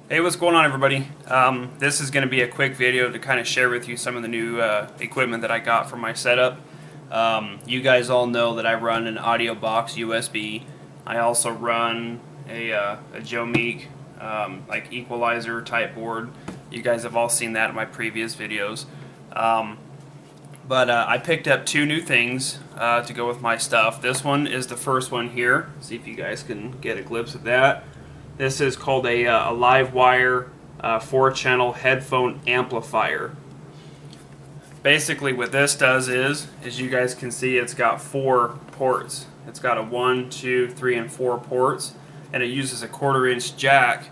Hey, what's going on, everybody? This is going to be a quick video to kind of share with you some of the new equipment that I got for my setup. You guys all know that I run an audio box USB. I also run a Joe Meek like equalizer type board. You guys have all seen that in my previous videos. But I picked up two new things to go with my stuff. This one is the first one here. See if you guys can get a glimpse of that. This is called a Livewire 4-channel headphone amplifier. Basically what this does is, as you guys can see, it's got 4 ports. It's got a 1, 2, 3, and 4 ports, and it uses a 1/4-inch jack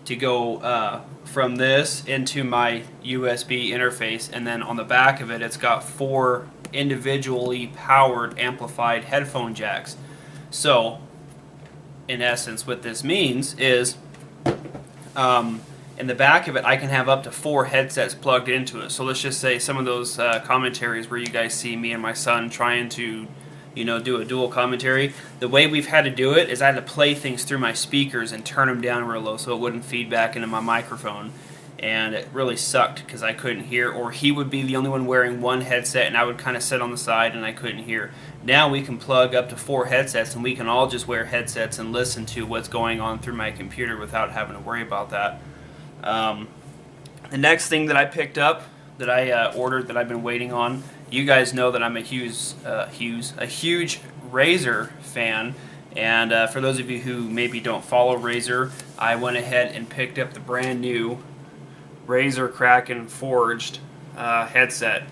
to go from this into my USB interface, and then on the back of it, it's got 4 individually powered amplified headphone jacks. So in essence, what this means is in the back of it, I can have up to 4 headsets plugged into it. So let's just say some of those commentaries where you guys see me and my son trying to, do a dual commentary. The way we've had to do it is I had to play things through my speakers and turn them down real low so it wouldn't feed back into my microphone. And it really sucked because I couldn't hear, or he would be the only one wearing one headset and I would kind of sit on the side and I couldn't hear. Now we can plug up to 4 headsets and we can all just wear headsets and listen to what's going on through my computer without having to worry about that. The next thing that I picked up, that I ordered, that I've been waiting on, you guys know that I'm a huge Razer fan. And for those of you who maybe don't follow Razer, I went ahead and picked up the brand new Razer Kraken forged headset.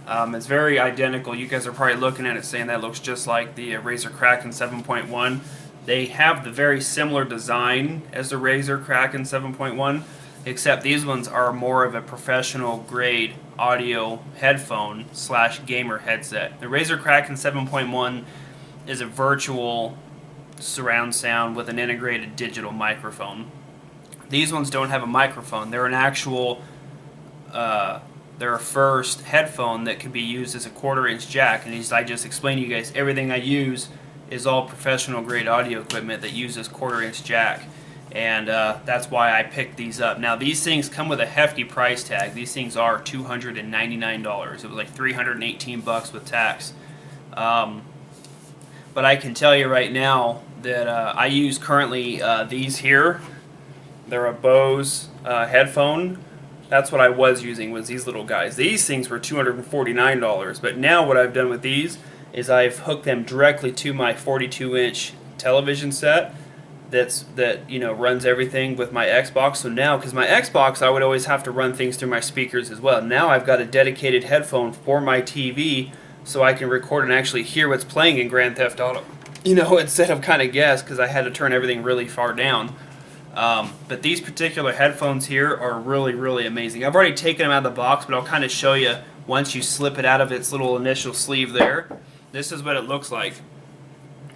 It's very identical. You guys are probably looking at it saying that looks just like the Razer Kraken 7.1. They have the very similar design as the Razer Kraken 7.1, except these ones are more of a professional grade audio headphone / gamer headset. The Razer Kraken 7.1 is a virtual surround sound with an integrated digital microphone. These ones don't have a microphone. They're an actual, they're a first headphone that can be used as a 1/4-inch jack. And as I just explained to you guys, everything I use is all professional grade audio equipment that uses 1/4-inch jack. And that's why I picked these up. Now these things come with a hefty price tag. These things are $299. It was like $318 with tax. But I can tell you right now that I use currently these here. They're a Bose headphone. That's what I was using, was these little guys. These things were $249, but now what I've done with these is I've hooked them directly to my 42-inch television set that runs everything with my Xbox. So now, because my Xbox, I would always have to run things through my speakers as well. Now I've got a dedicated headphone for my TV so I can record and actually hear what's playing in Grand Theft Auto. Instead of kind of guess, because I had to turn everything really far down. But these particular headphones here are really, really amazing. I've already taken them out of the box, but I'll kind of show you once you slip it out of its little initial sleeve there. This is what it looks like.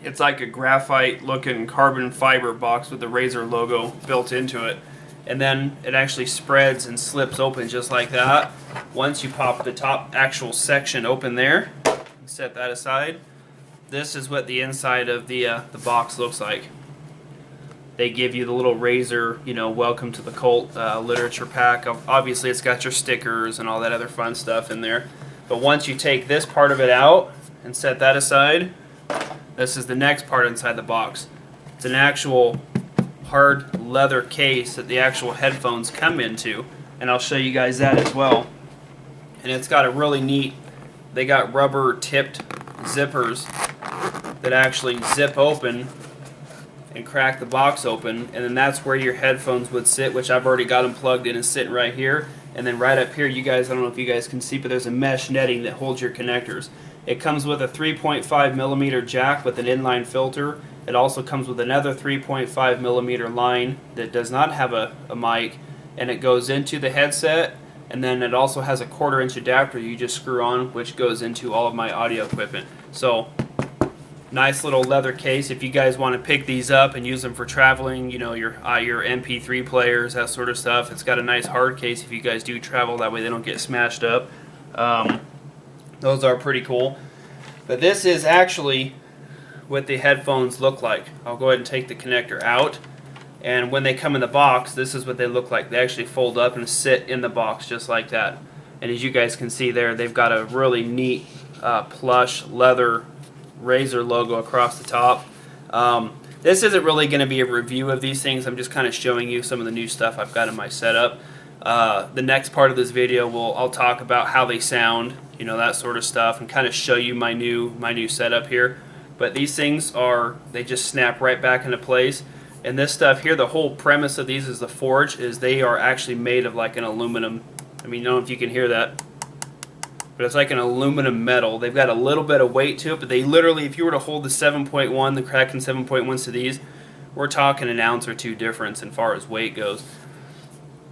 It's like a graphite looking carbon fiber box with the Razer logo built into it. And then it actually spreads and slips open just like that. Once you pop the top actual section open there, and set that aside, this is what the inside of the box looks like. They give you the little Razer, welcome to the cult literature pack. Obviously, it's got your stickers and all that other fun stuff in there. But once you take this part of it out and set that aside, this is the next part inside the box. It's an actual hard leather case that the actual headphones come into, and I'll show you guys that as well. And it's got a really neat, they got rubber tipped zippers that actually zip open and crack the box open, and then that's where your headphones would sit, which I've already got them plugged in and sitting right here. And then right up here, I don't know if you guys can see, but there's a mesh netting that holds your connectors. It comes with a 3.5 millimeter jack with an inline filter. It also comes with another 3.5 millimeter line that does not have a mic, and it goes into the headset. And then it also has a 1/4-inch adapter you just screw on, which goes into all of my audio equipment. So nice little leather case if you guys want to pick these up and use them for traveling, your MP3 players, that sort of stuff. It's got a nice hard case if you guys do travel, that way they don't get smashed up. Those are pretty cool. But this is actually what the headphones look like. I'll go ahead and take the connector out. And when they come in the box, this is what they look like. They actually fold up and sit in the box just like that. And as you guys can see there, they've got a really neat plush leather Razer logo across the top. This isn't really going to be a review of these things. I'm just kind of showing you some of the new stuff I've got in my setup. The next part of this video, I'll talk about how they sound, you know, that sort of stuff, and kind of show you my new setup here. But these things they just snap right back into place. And this stuff here, the whole premise of these is the forge, is they are actually made of like an aluminum. I mean, I don't know if you can hear that, but it's like an aluminum metal. They've got a little bit of weight to it, but they literally, if you were to hold the 7.1, the Kraken 7.1s to these, we're talking an ounce or two difference as far as weight goes.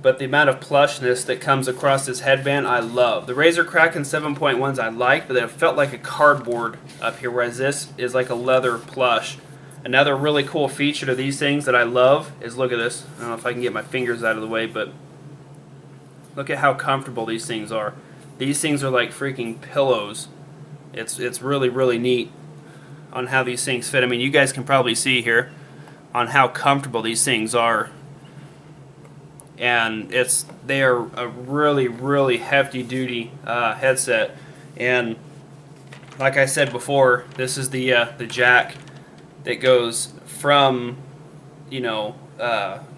But the amount of plushness that comes across this headband, I love. The Razer Kraken 7.1s I like, but it felt like a cardboard up here, whereas this is like a leather plush. Another really cool feature to these things that I love is, look at this. I don't know if I can get my fingers out of the way, but look at how comfortable these things are. These things are like freaking pillows. It's really, really neat on how these things fit. I mean, you guys can probably see here on how comfortable these things are. And they are a really, really hefty duty headset. And like I said before, this is the jack that goes from, you know,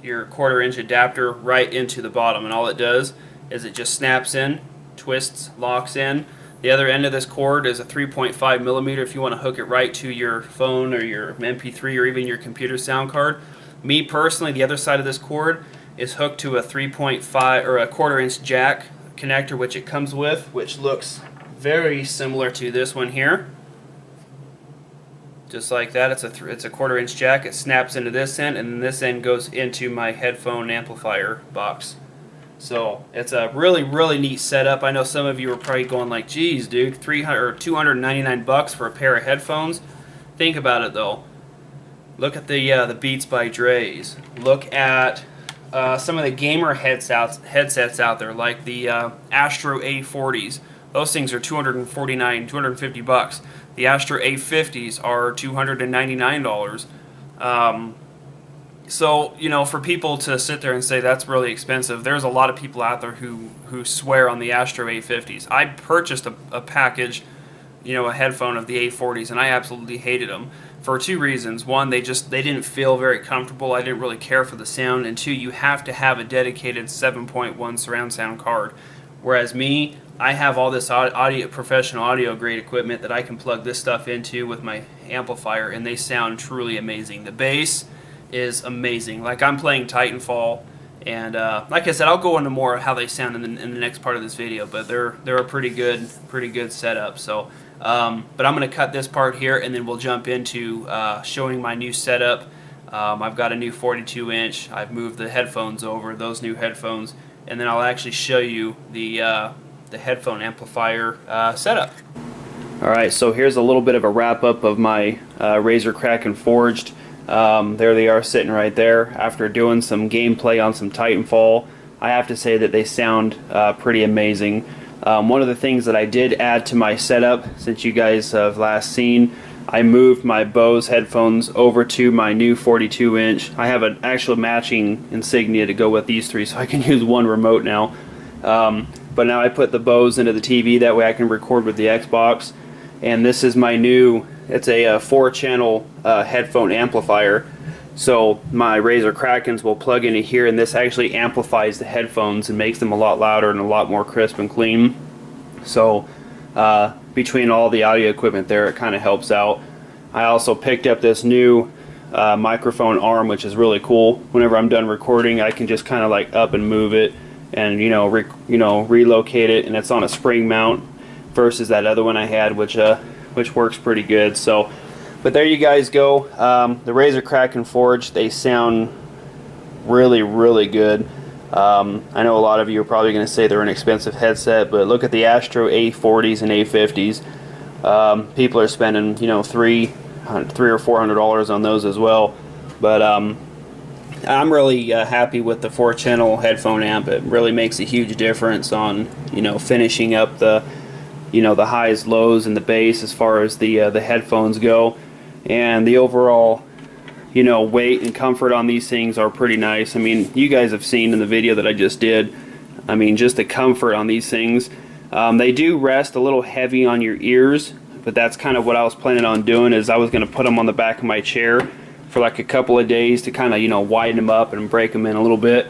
your 1/4-inch adapter right into the bottom, and all it does is it just snaps in, twists, locks in. The other end of this cord is a 3.5 millimeter if you want to hook it right to your phone or your MP3 or even your computer sound card. Me personally, the other side of this cord is hooked to a 3.5 or a 1/4-inch jack connector, which it comes with, which looks very similar to this one here. Just like that, it's a 1/4-inch jack. It snaps into this end, and then this end goes into my headphone amplifier box. So it's a really, really neat setup. I know some of you are probably going like, "Geez, dude, 300 or 299 bucks for a pair of headphones." Think about it though. Look at the Beats by Dre's. Look at some of the gamer headsets out there, like the Astro A40s. Those things are 249, 250 bucks. The Astro A50s are $299. So, you know, for people to sit there and say that's really expensive, there's a lot of people out there who swear on the Astro A50s. I purchased a package, you know, a headphone of the A40s, and I absolutely hated them for two reasons. One, they didn't feel very comfortable. I didn't really care for the sound. And two, you have to have a dedicated 7.1 surround sound card. Whereas me, I have all this professional audio grade equipment that I can plug this stuff into with my amplifier, and they sound truly amazing. The bass is amazing. Like, I'm playing Titanfall, and like I said, I'll go into more of how they sound in the next part of this video. But they're a pretty good setup. So, but I'm going to cut this part here, and then we'll jump into showing my new setup. I've got a new 42-inch. I've moved the headphones over, those new headphones, and then I'll actually show you the headphone amplifier setup. Alright, so here's a little bit of a wrap up of my Razer Kraken Forged. There they are sitting right there. After doing some gameplay on some Titanfall, I have to say that they sound pretty amazing. One of the things that I did add to my setup, since you guys have last seen, I moved my Bose headphones over to my new 42-inch. I have an actual matching Insignia to go with these three, so I can use one remote now. But now I put the Bose into the TV, that way I can record with the Xbox. And this is my new, it's a 4-channel headphone amplifier. So my Razer Krakens will plug into here, and this actually amplifies the headphones and makes them a lot louder and a lot more crisp and clean. So between all the audio equipment there, it kind of helps out. I also picked up this new microphone arm, which is really cool. Whenever I'm done recording, I can just kind of like up and move it, and relocate it, and it's on a spring mount versus that other one I had, which works pretty good. So, but there you guys go. The Razer Kraken Forge, they sound really, really good. I know a lot of you are probably going to say they're an expensive headset, but look at the Astro A40s and A50s. People are spending, $300 or $400 on those as well. But I'm really happy with the 4-channel headphone amp. It really makes a huge difference on, finishing up the, the highs, lows, and the bass as far as the headphones go, and the overall, you know, weight and comfort on these things are pretty nice. I mean, you guys have seen in the video that I just did, I mean, just the comfort on these things. They do rest a little heavy on your ears, but that's kind of what I was planning on doing, is I was going to put them on the back of my chair for like a couple of days to kind of, you know, widen them up and break them in a little bit.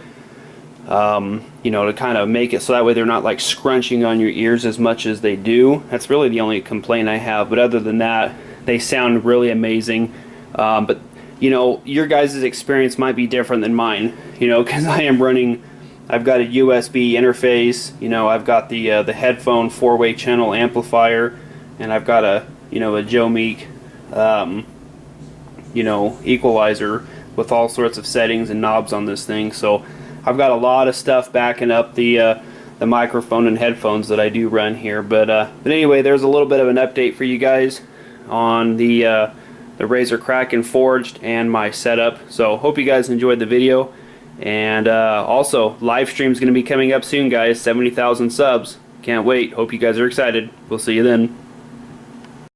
You know, to kind of make it so that way they're not like scrunching on your ears as much as they do. That's really the only complaint I have, but other than that, they sound really amazing. But you know, your guys' experience might be different than mine, you know, because I've got a USB interface, you know, I've got the headphone 4-way channel amplifier, and I've got a, you know, a Joe Meek, you know, equalizer with all sorts of settings and knobs on this thing. So I've got a lot of stuff backing up the microphone and headphones that I do run here. But anyway, there's a little bit of an update for you guys on the Razer Kraken Forged and my setup. So hope you guys enjoyed the video. And also, Livestream is going to be coming up soon, guys. 70,000 subs. Can't wait. Hope you guys are excited. We'll see you then.